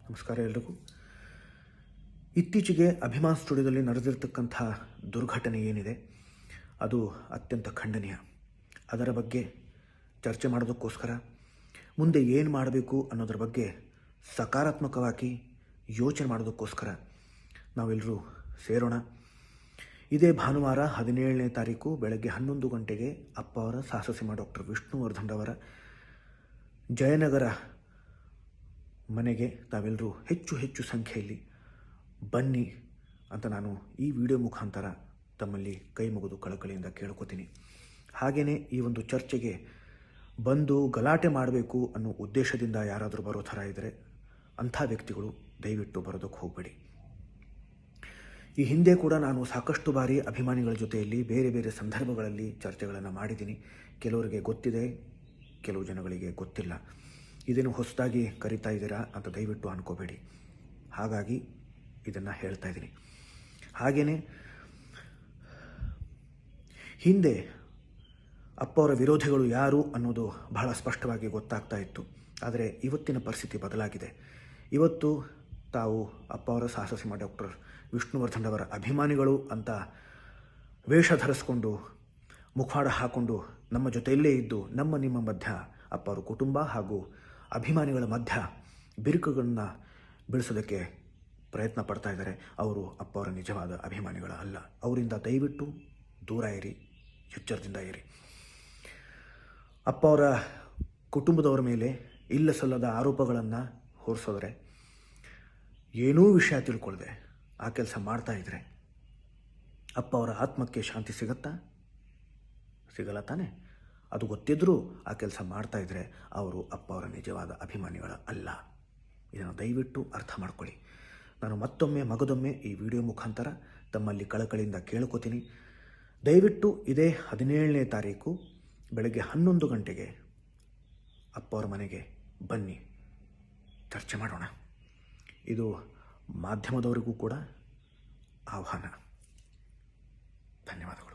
ನಮಸ್ಕಾರ ಎಲ್ರಿಗೂ. ಇತ್ತೀಚೆಗೆ ಅಭಿಮಾನ್ ಸ್ಟುಡಿಯೋದಲ್ಲಿ ನಡೆದಿರ್ತಕ್ಕಂಥ ದುರ್ಘಟನೆ ಏನಿದೆ ಅದು ಅತ್ಯಂತ ಖಂಡನೀಯ. ಅದರ ಬಗ್ಗೆ ಚರ್ಚೆ ಮಾಡೋದಕ್ಕೋಸ್ಕರ ಮುಂದೆ ಏನು ಮಾಡಬೇಕು ಅನ್ನೋದ್ರ ಬಗ್ಗೆ ಸಕಾರಾತ್ಮಕವಾಗಿ ಯೋಚನೆ ಮಾಡೋದಕ್ಕೋಸ್ಕರ ನಾವೆಲ್ಲರೂ ಸೇರೋಣ. ಇದೇ ಭಾನುವಾರ 17ನೇ ತಾರೀಕು ಬೆಳಗ್ಗೆ 11 ಗಂಟೆಗೆ ಅಪ್ಪ ಅವರ ಸಾಹಸಸಿಂಹ ಡಾಕ್ಟರ್ ವಿಷ್ಣುವರ್ಧನ್ ಅವರ ಜಯನಗರ ಮನೆಗೆ ತಾವೆಲ್ಲರೂ ಹೆಚ್ಚು ಸಂಖ್ಯೆಯಲ್ಲಿ ಬನ್ನಿ ಅಂತ ನಾನು ಈ ವಿಡಿಯೋ ಮುಖಾಂತರ ತಮ್ಮಲ್ಲಿ ಕೈ ಮುಗಿದು ಕಳಕಳಿಯಿಂದ ಕೇಳ್ಕೊತೀನಿ. ಹಾಗೆಯೇ ಈ ಒಂದು ಚರ್ಚೆಗೆ ಬಂದು ಗಲಾಟೆ ಮಾಡಬೇಕು ಅನ್ನೋ ಉದ್ದೇಶದಿಂದ ಯಾರಾದರೂ ಬರೋ ಥರ ಇದ್ದರೆ ಅಂಥ ವ್ಯಕ್ತಿಗಳು ದಯವಿಟ್ಟು ಬರೋದಕ್ಕೆ ಹೋಗಬೇಡಿ. ಈ ಹಿಂದೆ ಕೂಡ ನಾನು ಸಾಕಷ್ಟು ಬಾರಿ ಅಭಿಮಾನಿಗಳ ಜೊತೆಯಲ್ಲಿ ಬೇರೆ ಬೇರೆ ಸಂದರ್ಭಗಳಲ್ಲಿ ಚರ್ಚೆಗಳನ್ನು ಮಾಡಿದ್ದೀನಿ. ಕೆಲವರಿಗೆ ಗೊತ್ತಿದೆ, ಕೆಲವು ಜನಗಳಿಗೆ ಗೊತ್ತಿಲ್ಲ. ಇದೇನು ಹೊಸದಾಗಿ ಕರಿತಾ ಇದ್ದೀರಾ ಅಂತ ದಯವಿಟ್ಟು ಅನ್ಕೋಬೇಡಿ. ಹಾಗಾಗಿ ಇದನ್ನು ಹೇಳ್ತಾ ಇದ್ದೀನಿ. ಹಾಗೆಯೇ ಹಿಂದೆ ಅಪ್ಪ ಅವರ ವಿರೋಧಿಗಳು ಯಾರು ಅನ್ನೋದು ಬಹಳ ಸ್ಪಷ್ಟವಾಗಿ ಗೊತ್ತಾಗ್ತಾ ಇತ್ತು. ಆದರೆ ಇವತ್ತಿನ ಪರಿಸ್ಥಿತಿ ಬದಲಾಗಿದೆ. ಇವತ್ತು ತಾವು ಅಪ್ಪ ಅವರ ಸಾಹಸಸಿಂಹ ಡಾಕ್ಟರ್ ವಿಷ್ಣುವರ್ಧನ್ ಅವರ ಅಭಿಮಾನಿಗಳು ಅಂತ ವೇಷ ಧರಿಸ್ಕೊಂಡು ಮುಖವಾಡ ಹಾಕ್ಕೊಂಡು ನಮ್ಮ ಜೊತೆಯಲ್ಲೇ ಇದ್ದು ನಿಮ್ಮ ಮಧ್ಯ ಅಪ್ಪ ಅವರ ಕುಟುಂಬ ಹಾಗೂ ಅಭಿಮಾನಿಗಳ ಮಧ್ಯ ಬಿರುಕುಗಳನ್ನು ಬಿಡಿಸೋದಕ್ಕೆ ಪ್ರಯತ್ನ ಪಡ್ತಾ ಇದ್ದಾರೆ. ಅವರು ಅಪ್ಪ ಅವರ ನಿಜವಾದ ಅಭಿಮಾನಿಗಳ ಅಲ್ಲ. ಅವರಿಂದ ದಯವಿಟ್ಟು ದೂರ ಇರಿ, ಎಚ್ಚರದಿಂದ ಇರಿ. ಅಪ್ಪ ಅವರ ಕುಟುಂಬದವರ ಮೇಲೆ ಇಲ್ಲ ಸಲ್ಲದ ಆರೋಪಗಳನ್ನು ಹೊರಿಸೋದ್ರೆ, ಏನೂ ವಿಷಯ ತಿಳ್ಕೊಳ್ಳದೆ ಆ ಕೆಲಸ ಮಾಡ್ತಾ ಇದ್ರೆ ಅಪ್ಪ ಅವರ ಆತ್ಮಕ್ಕೆ ಶಾಂತಿ ಸಿಗಲ್ಲ ತಾನೆ? ಅದು ಗೊತ್ತಿದ್ದರೂ ಆ ಕೆಲಸ ಮಾಡ್ತಾ ಇದ್ದರೆ ಅವರು ಅಪ್ಪ ಅವರ ನಿಜವಾದ ಅಭಿಮಾನಿಗಳ ಅಲ್ಲ. ಇದನ್ನು ದಯವಿಟ್ಟು ಅರ್ಥ ಮಾಡ್ಕೊಳ್ಳಿ. ನಾನು ಮಗದೊಮ್ಮೆ ಈ ವಿಡಿಯೋ ಮುಖಾಂತರ ತಮ್ಮಲ್ಲಿ ಕಳಕಳಿಯಿಂದ ಕೇಳ್ಕೊತೀನಿ. ದಯವಿಟ್ಟು ಇದೇ 17ನೇ ತಾರೀಕು ಬೆಳಗ್ಗೆ 11 ಗಂಟೆಗೆ ಅಪ್ಪ ಅವರ ಮನೆಗೆ ಬನ್ನಿ, ಚರ್ಚೆ ಮಾಡೋಣ. ಇದು ಮಾಧ್ಯಮದವರಿಗೂ ಕೂಡ ಆಹ್ವಾನ. ಧನ್ಯವಾದಗಳು.